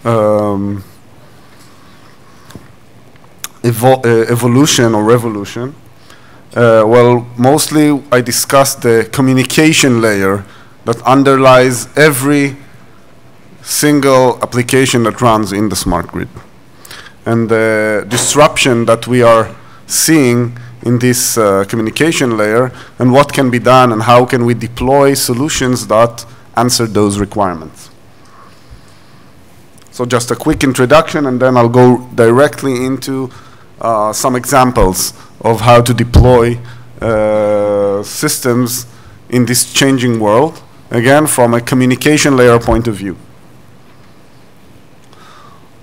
um, evolution or revolution. Well, mostly I discussed the communication layer that underlies every single application that runs in the smart grid. And the disruption that we are seeing in this communication layer, and what can be done, and how can we deploy solutions that answer those requirements. So just a quick introduction, and then I'll go directly into some examples of how to deploy systems in this changing world, again, from a communication layer point of view.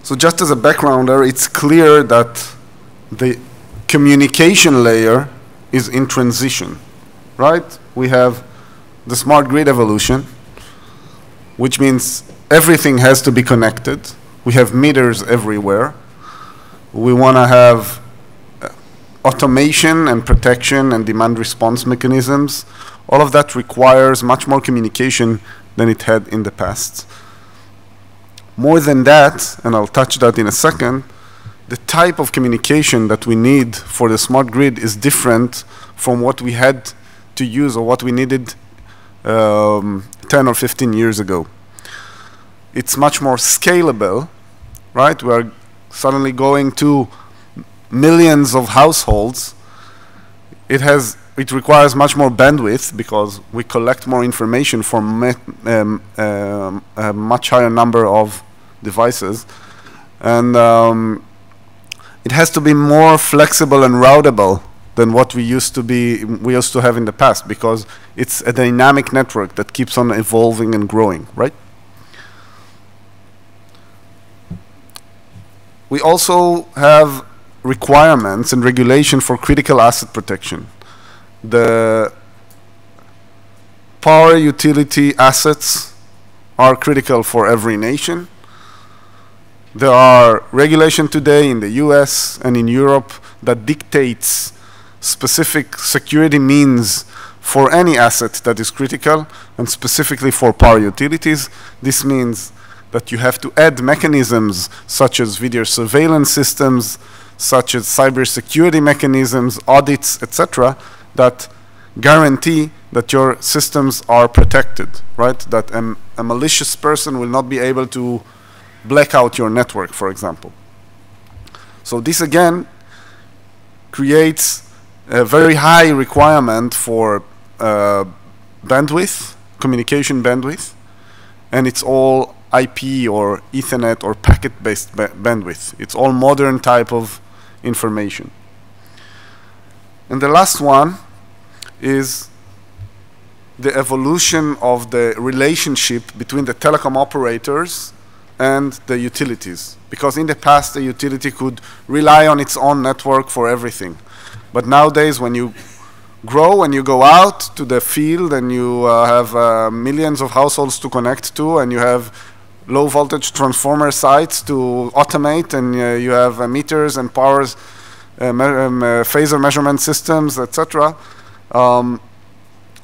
So just as a backgrounder, it's clear that the communication layer is in transition, right? We have the smart grid evolution, which means everything has to be connected. We have meters everywhere. We want to have automation and protection and demand response mechanisms. All of that requires much more communication than it had in the past. More than that, and I'll touch that in a second, the type of communication that we need for the smart grid is different from what we had to use or what we needed 10 or 15 years ago. It's much more scalable, right? We are suddenly going to millions of households. It requires much more bandwidth because we collect more information from a much higher number of devices. And it has to be more flexible and routable than what we used to have in the past, because it's a dynamic network that keeps on evolving and growing, right? We also have requirements and regulation for critical asset protection. The power utility assets are critical for every nation. There are regulation today in the US and in Europe that dictates specific security means for any asset that is critical, and specifically for power utilities. This means that you have to add mechanisms such as video surveillance systems, such as cybersecurity mechanisms, audits, etc., that guarantee that your systems are protected, right? That a malicious person will not be able to black out your network, for example. So this again creates a very high requirement for bandwidth, communication bandwidth, and it's all IP or Ethernet or packet-based bandwidth. It's all modern type of information. And the last one is the evolution of the relationship between the telecom operators and the utilities. Because in the past, the utility could rely on its own network for everything. But nowadays, when you grow and you go out to the field and you have millions of households to connect to, and you have low voltage transformer sites to automate, and you have meters and powers, phasor measurement systems, etc.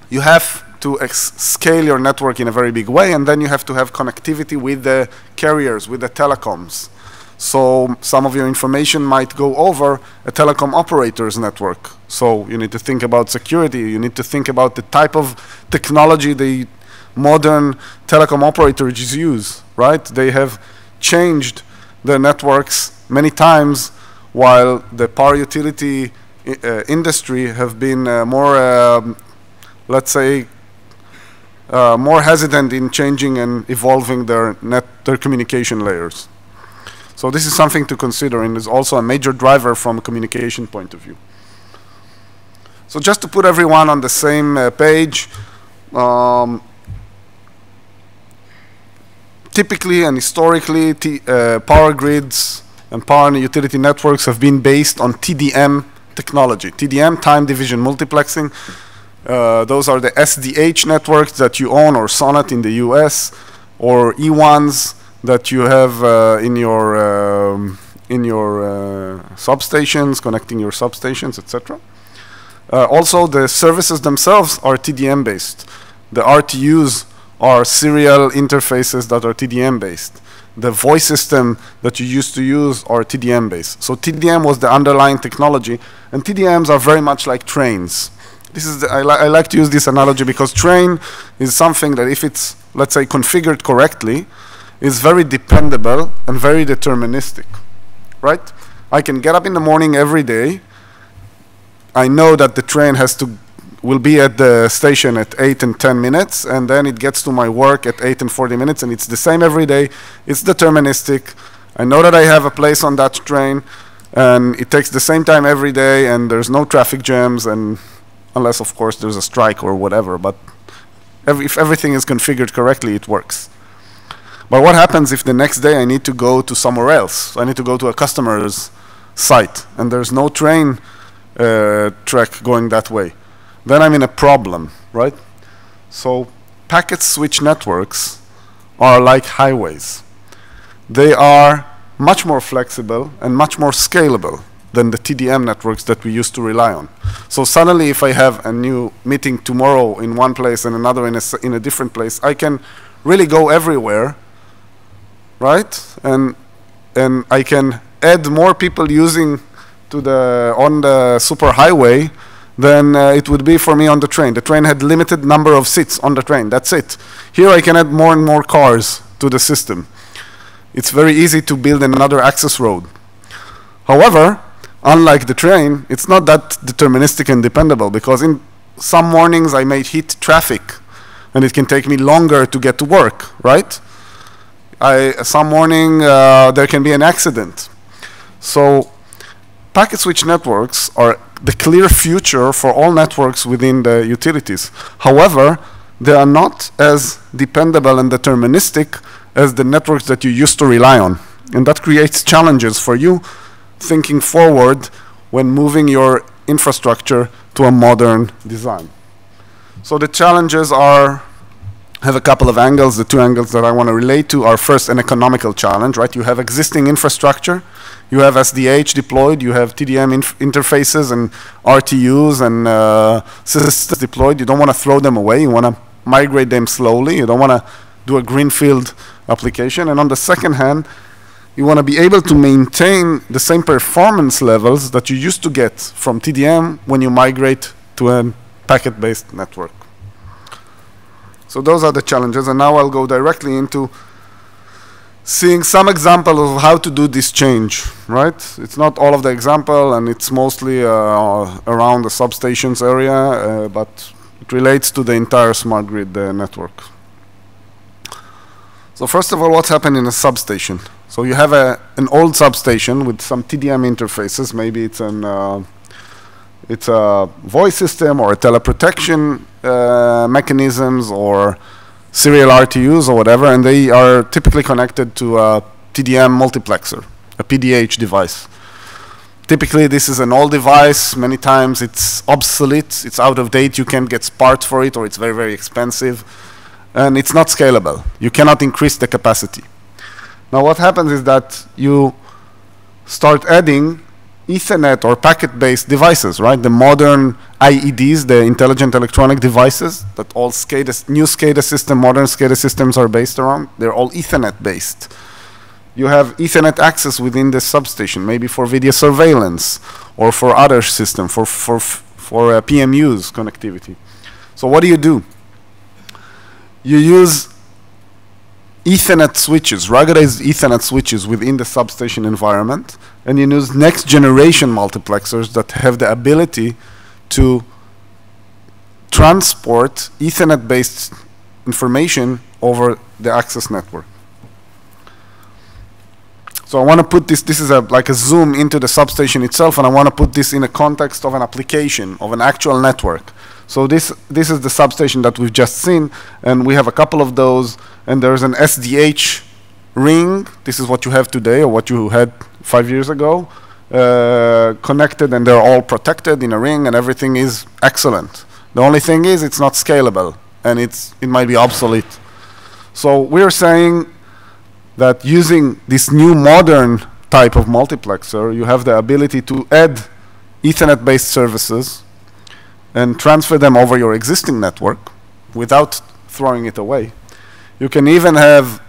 You have to scale your network in a very big way, and then you have to have connectivity with the carriers, with the telecoms. So some of your information might go over a telecom operator's network. So you need to think about security. You need to think about the type of technology the modern telecom operators use, right? They have changed their networks many times, while the power utility industry have been more, let's say, more hesitant in changing and evolving their communication layers. So this is something to consider, and is also a major driver from a communication point of view. So just to put everyone on the same page, typically and historically, power grids and power and utility networks have been based on TDM technology. TDM, time division multiplexing. Those are the SDH networks that you own, or SONET in the US, or E1s that you have in your substations, connecting your substations, etc. Also, the services themselves are TDM based. The RTUs are serial interfaces that are TDM based. the voice system that you used to use are TDM based. So TDM was the underlying technology, and TDMs are very much like trains. This is I like to use this analogy because train is something that if it's, let's say, configured correctly, is very dependable and very deterministic, right? I can get up in the morning every day. I know that the train will be at the station at 8 and 10 minutes, and then it gets to my work at 8 and 40 minutes, and it's the same every day. It's deterministic. I know that I have a place on that train, and it takes the same time every day, and there's no traffic jams, and unless, of course, there's a strike or whatever. But if everything is configured correctly, it works. But what happens if the next day I need to go to somewhere else? I need to go to a customer's site, and there's no train track going that way. Then I'm in a problem, right? So packet switch networks are like highways. They are much more flexible and much more scalable than the TDM networks that we used to rely on. So suddenly, if I have a new meeting tomorrow in one place and another in a different place, I can really go everywhere, right? And I can add more people using on the superhighway than it would be for me on the train. The train had limited number of seats on the train. That's it. Here I can add more and more cars to the system. It's very easy to build another access road. However, unlike the train, it's not that deterministic and dependable, because in some mornings I may hit traffic and it can take me longer to get to work, right? Some morning there can be an accident. So packet switch networks are the clear future for all networks within the utilities. However, they are not as dependable and deterministic as the networks that you used to rely on. And that creates challenges for you thinking forward when moving your infrastructure to a modern design. So the challenges have a couple of angles. The two angles that I want to relate to are first an economical challenge, right? You have existing infrastructure, you have SDH deployed, you have TDM interfaces and RTUs and systems deployed. You don't want to throw them away. You want to migrate them slowly. You don't want to do a greenfield application. And on the second hand, you want to be able to maintain the same performance levels that you used to get from TDM when you migrate to a packet-based network. So those are the challenges, and now I'll go directly into seeing some examples of how to do this change, right? It's not all of the example, and it's mostly around the substations area, but it relates to the entire smart grid network. So first of all, what's happened in a substation? So you have an old substation with some TDM interfaces. Maybe it's a voice system or a teleprotection mechanisms or serial RTUs or whatever, and they are typically connected to a TDM multiplexer, a PDH device. Typically, this is an old device. Many times it's obsolete, it's out of date, you can't get parts for it, or it's very, very expensive, and it's not scalable. You cannot increase the capacity. Now what happens is that you start adding Ethernet or packet-based devices, right? The modern IEDs, the intelligent electronic devices that all new SCADA system, modern SCADA systems are based around, they're all Ethernet-based. You have Ethernet access within the substation, maybe for video surveillance or for other systems, for PMUs connectivity. So what do? You use Ethernet switches, ruggedized Ethernet switches within the substation environment, and you use next generation multiplexers that have the ability to transport Ethernet-based information over the access network. So I want to put this is like a zoom into the substation itself, and I want to put this in a context of an application, of an actual network. So this is the substation that we've just seen, and we have a couple of those, and there's an SDH ring. This is what you have today, or what you had 5 years ago, connected, and they're all protected in a ring, and everything is excellent. The only thing is it's not scalable, and it might be obsolete. So we're saying that using this new modern type of multiplexer, you have the ability to add Ethernet-based services and transfer them over your existing network without throwing it away. You can even have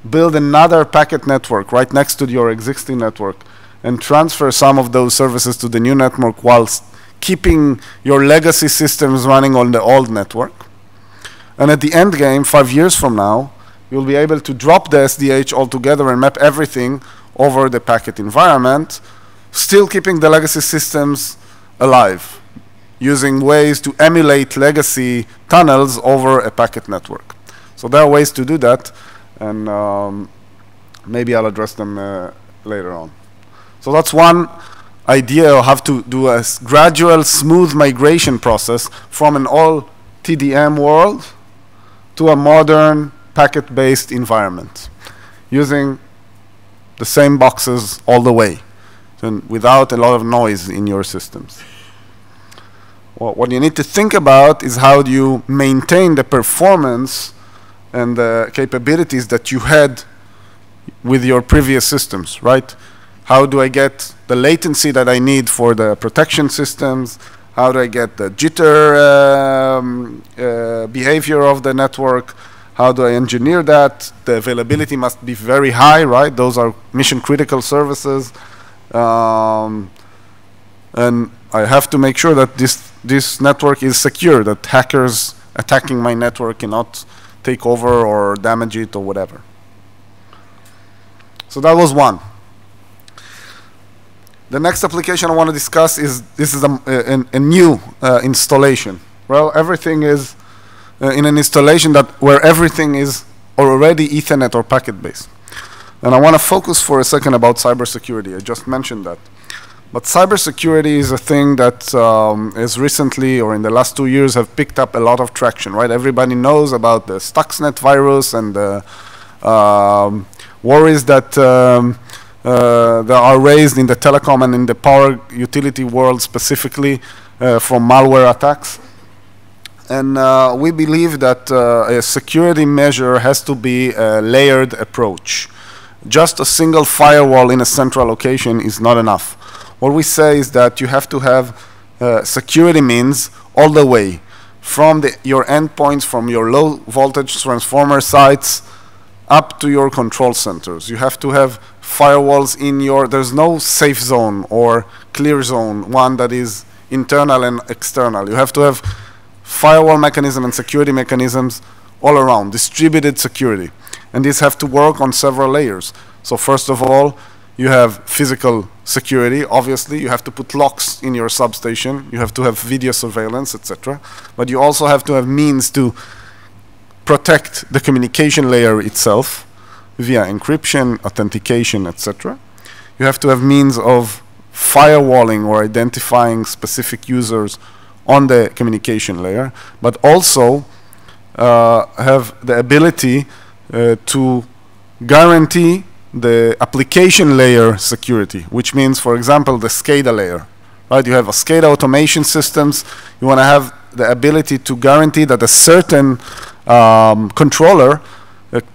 build another packet network right next to your existing network and transfer some of those services to the new network whilst keeping your legacy systems running on the old network. And at the end game, 5 years from now, you'll be able to drop the SDH altogether and map everything over the packet environment, still keeping the legacy systems alive, using ways to emulate legacy tunnels over a packet network. So there are ways to do that, and maybe I'll address them later on. So that's one idea of how to do a gradual, smooth migration process from an old TDM world to a modern packet-based environment, using the same boxes all the way, and without a lot of noise in your systems. Well, what you need to think about is how do you maintain the performance and the capabilities that you had with your previous systems, right? How do I get the latency that I need for the protection systems? How do I get the jitter behavior of the network? How do I engineer that? The availability must be very high, right? Those are mission critical services. And I have to make sure that this network is secure, that hackers attacking my network cannot take over or damage it or whatever. So that was one. The next application I want to discuss is, this is a new installation. Well, everything is in an installation where everything is already Ethernet or packet-based. And I want to focus for a second about cybersecurity. I just mentioned that. But cybersecurity is a thing that is recently, or in the last 2 years, have picked up a lot of traction, right? Everybody knows about the Stuxnet virus and the worries that are raised in the telecom and in the power utility world specifically from malware attacks. And we believe that a security measure has to be a layered approach. Just a single firewall in a central location is not enough. What we say is that you have to have security means all the way from your endpoints, from your low voltage transformer sites up to your control centers. You have to have firewalls in your, there's no safe zone or clear zone, one that is internal and external. You have to have firewall mechanism and security mechanisms all around, distributed security. And these have to work on several layers. So first of all, you have physical security. Obviously, you have to put locks in your substation. You have to have video surveillance, etc. But you also have to have means to protect the communication layer itself via encryption, authentication, etc. You have to have means of firewalling or identifying specific users on the communication layer, but also have the ability to guarantee the application layer security, which means, for example, the SCADA layer. Right? You have a SCADA automation systems. You want to have the ability to guarantee that a certain controller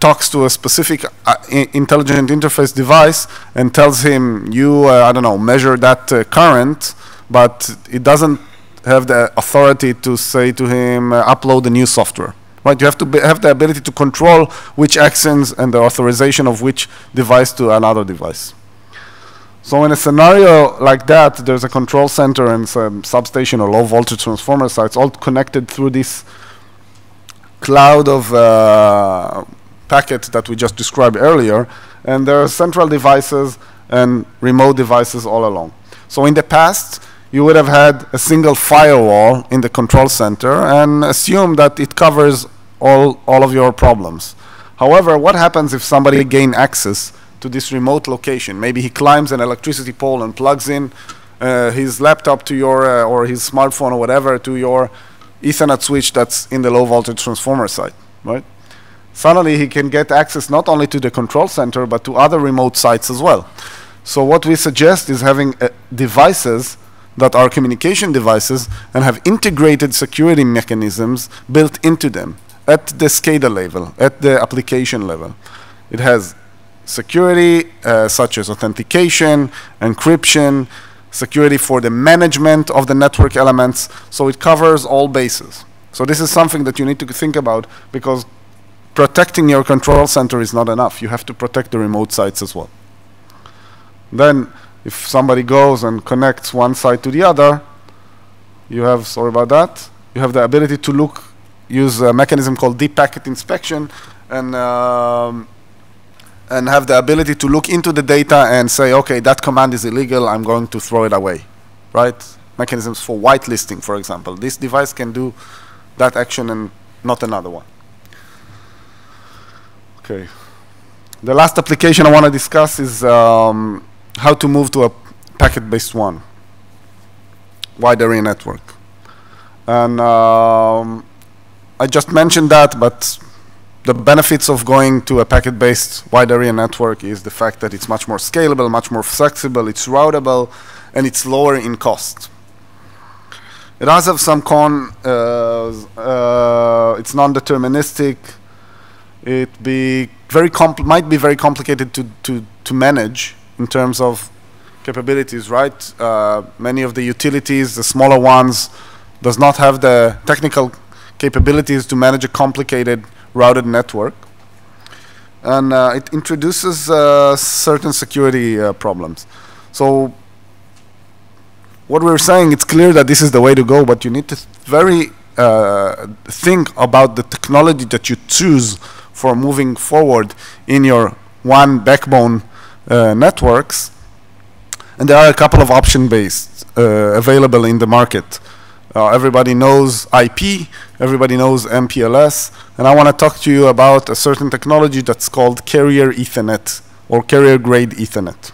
talks to a specific intelligent interface device and tells him, you, I don't know, measure that current, but it doesn't have the authority to say to him, upload the new software. Right? You have to have the ability to control which actions and the authorization of which device to another device. So in a scenario like that, there's a control center and some substation or low voltage transformer sites all connected through this cloud of packets that we just described earlier, and there are central devices and remote devices all along. So in the past, you would have had a single firewall in the control center and assume that it covers all of your problems. However, what happens if somebody gains access to this remote location? Maybe he climbs an electricity pole and plugs in his laptop to your, or his smartphone or whatever, to your Ethernet switch that's in the low voltage transformer site, right? Suddenly he can get access not only to the control center, but to other remote sites as well. So what we suggest is having devices that are communication devices and have integrated security mechanisms built into them at the SCADA level, at the application level. It has security such as authentication, encryption, security for the management of the network elements, so it covers all bases. So this is something that you need to think about, because protecting your control center is not enough. You have to protect the remote sites as well. Then, if somebody goes and connects one site to the other, you have, sorry about that, you have the ability to use a mechanism called deep packet inspection, and have the ability to look into the data and say, okay, that command is illegal, I'm going to throw it away, right? Mechanisms for whitelisting, for example. This device can do that action and not another one. Okay. The last application I want to discuss is how to move to a packet-based WAN, wide area network. And I just mentioned that, but the benefits of going to a packet-based wide area network is the fact that it's much more scalable, much more flexible, it's routable, and it's lower in cost. It does have some it's non-deterministic. It might be very complicated to manage in terms of capabilities, right? Many of the utilities, the smaller ones, does not have the technical capabilities to manage a complicated routed network. And it introduces certain security problems. So what we're saying, it's clear that this is the way to go, but you need to think about the technology that you choose for moving forward in your WAN backbone networks. And there are a couple of option-based available in the market. Everybody knows IP, everybody knows MPLS, and I want to talk to you about a certain technology that's called carrier Ethernet or carrier-grade Ethernet.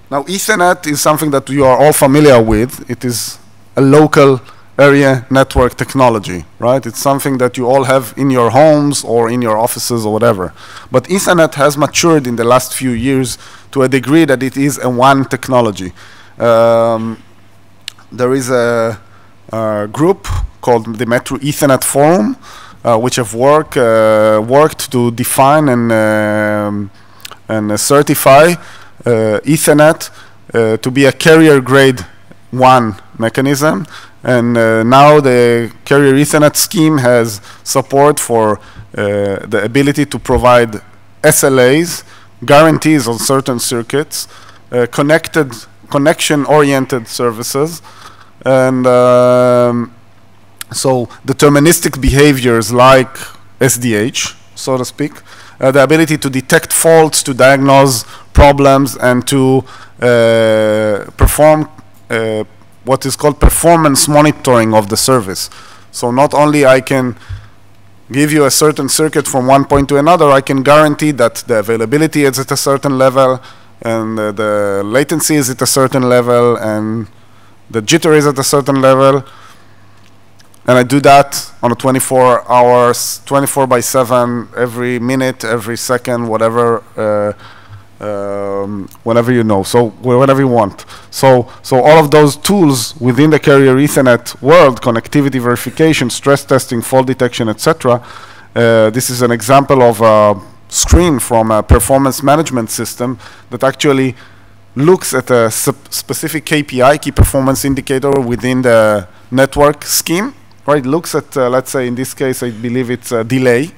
Now, Ethernet is something that you are all familiar with. It is a local area network technology, right? It's something that you all have in your homes or in your offices or whatever. But Ethernet has matured in the last few years to a degree that it is a WAN technology. There is a group called the Metro Ethernet Forum, which have worked to define and certify Ethernet to be a carrier-grade WAN mechanism. And now the carrier Ethernet scheme has support for the ability to provide SLAs, guarantees on certain circuits, connection-oriented services, and so deterministic behaviors like SDH, so to speak, the ability to detect faults, to diagnose problems, and to perform what is called performance monitoring of the service. So not only I can give you a certain circuit from one point to another, I can guarantee that the availability is at a certain level, and the latency is at a certain level, and the jitter is at a certain level. And I do that on a 24 hours, 24/7, every minute, every second, whatever, whenever you know, so whenever you want. So all of those tools within the carrier Ethernet world, connectivity verification, stress testing, fault detection, etc. This is an example of a screen from a performance management system that actually looks at a specific KPI, key performance indicator, within the network scheme. Right, looks at, let's say in this case, I believe it's a delay.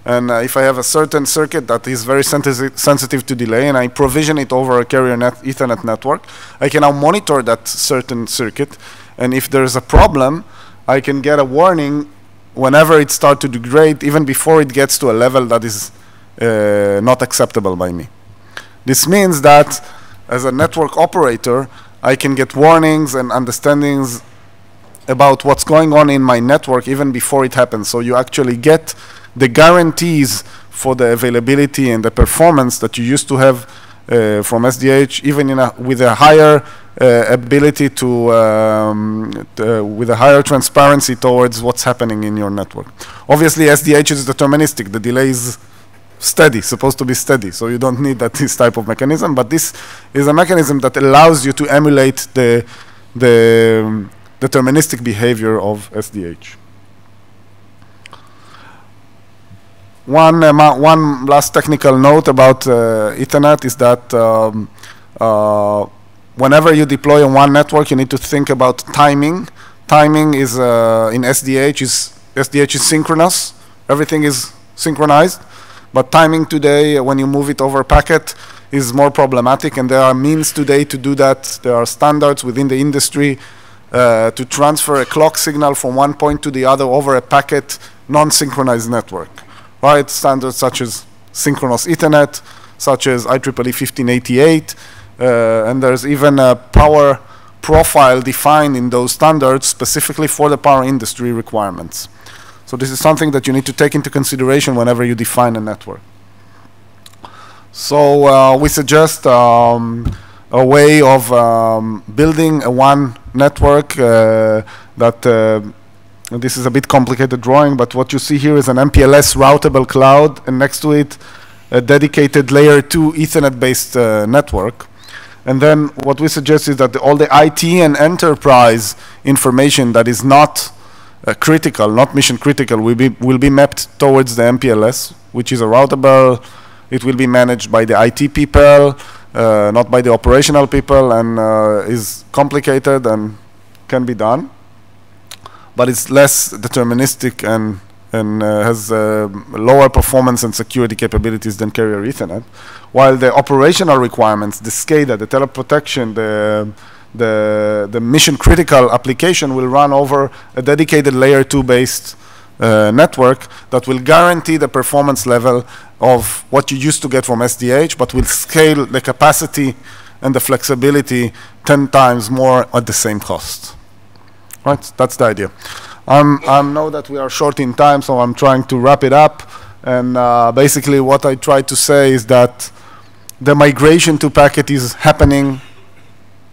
And if I have a certain circuit that is very sensitive to delay, and I provision it over a carrier Ethernet network, I can now monitor that certain circuit. And if there's a problem, I can get a warning whenever it starts to degrade, even before it gets to a level that is not acceptable by me. This means that as a network operator, I can get warnings and understandings about what's going on in my network even before it happens. So you actually get the guarantees for the availability and the performance that you used to have from SDH, even with a higher ability with a higher transparency towards what's happening in your network. Obviously, SDH is deterministic. The delay is steady, supposed to be steady, so you don't need this type of mechanism. But this is a mechanism that allows you to emulate the deterministic behavior of SDH. One last technical note about Ethernet is that whenever you deploy on one network, you need to think about timing. Timing is in SDH SDH is synchronous. Everything is synchronized. But timing today, when you move it over a packet, is more problematic, and there are means today to do that. There are standards within the industry to transfer a clock signal from one point to the other over a packet non-synchronized network. Right? Standards such as synchronous Ethernet, such as IEEE 1588, and there's even a power profile defined in those standards specifically for the power industry requirements. So this is something that you need to take into consideration whenever you define a network. So we suggest a way of building a WAN network that this is a bit complicated drawing, but what you see here is an MPLS routable cloud, and next to it a dedicated layer 2 Ethernet-based network. And then what we suggest is that all the IT and enterprise information that is not critical, not mission critical, will be mapped towards the MPLS, which is a routable. It will be managed by the IT people, not by the operational people, and is complicated and can be done. But it's less deterministic and has lower performance and security capabilities than carrier Ethernet. While the operational requirements, the SCADA, the teleprotection, the mission critical application will run over a dedicated layer 2 based network that will guarantee the performance level of what you used to get from SDH, but will scale the capacity and the flexibility 10 times more at the same cost. Right? That's the idea. I know that we are short in time, so I'm trying to wrap it up. And basically what I try to say is that the migration to packet is happening.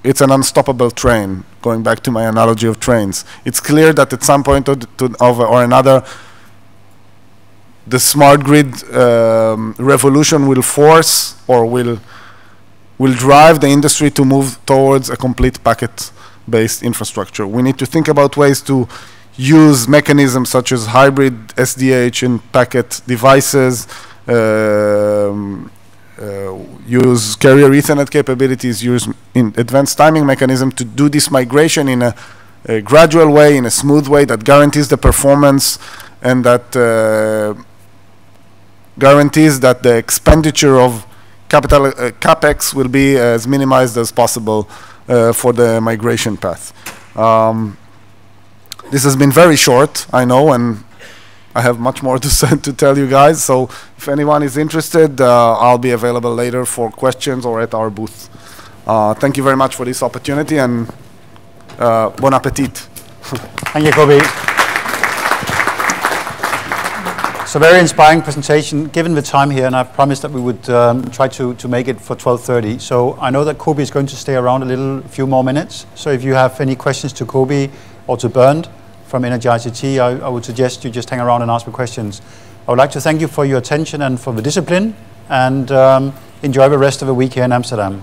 It's an unstoppable train, going back to my analogy of trains. It's clear that at some point or another, the smart grid revolution will force or will drive the industry to move towards a complete packet-based infrastructure. We need to think about ways to use mechanisms such as hybrid SDH and packet devices, use carrier Ethernet capabilities, use advanced timing mechanism to do this migration in a gradual way, in a smooth way that guarantees the performance and that guarantees that the expenditure of capital capex will be as minimized as possible for the migration path. This has been very short, I know, and I have much more to tell you guys. So if anyone is interested, I'll be available later for questions or at our booth. Thank you very much for this opportunity, and bon appetit. Thank you, Kobi. So very inspiring presentation, given the time here, and I've promised that we would try to make it for 12:30. So I know that Kobi is going to stay around a few more minutes. So if you have any questions to Kobi or to Bernd from Energy ICT, I would suggest you just hang around and ask the questions. I would like to thank you for your attention and for the discipline, and enjoy the rest of the week here in Amsterdam.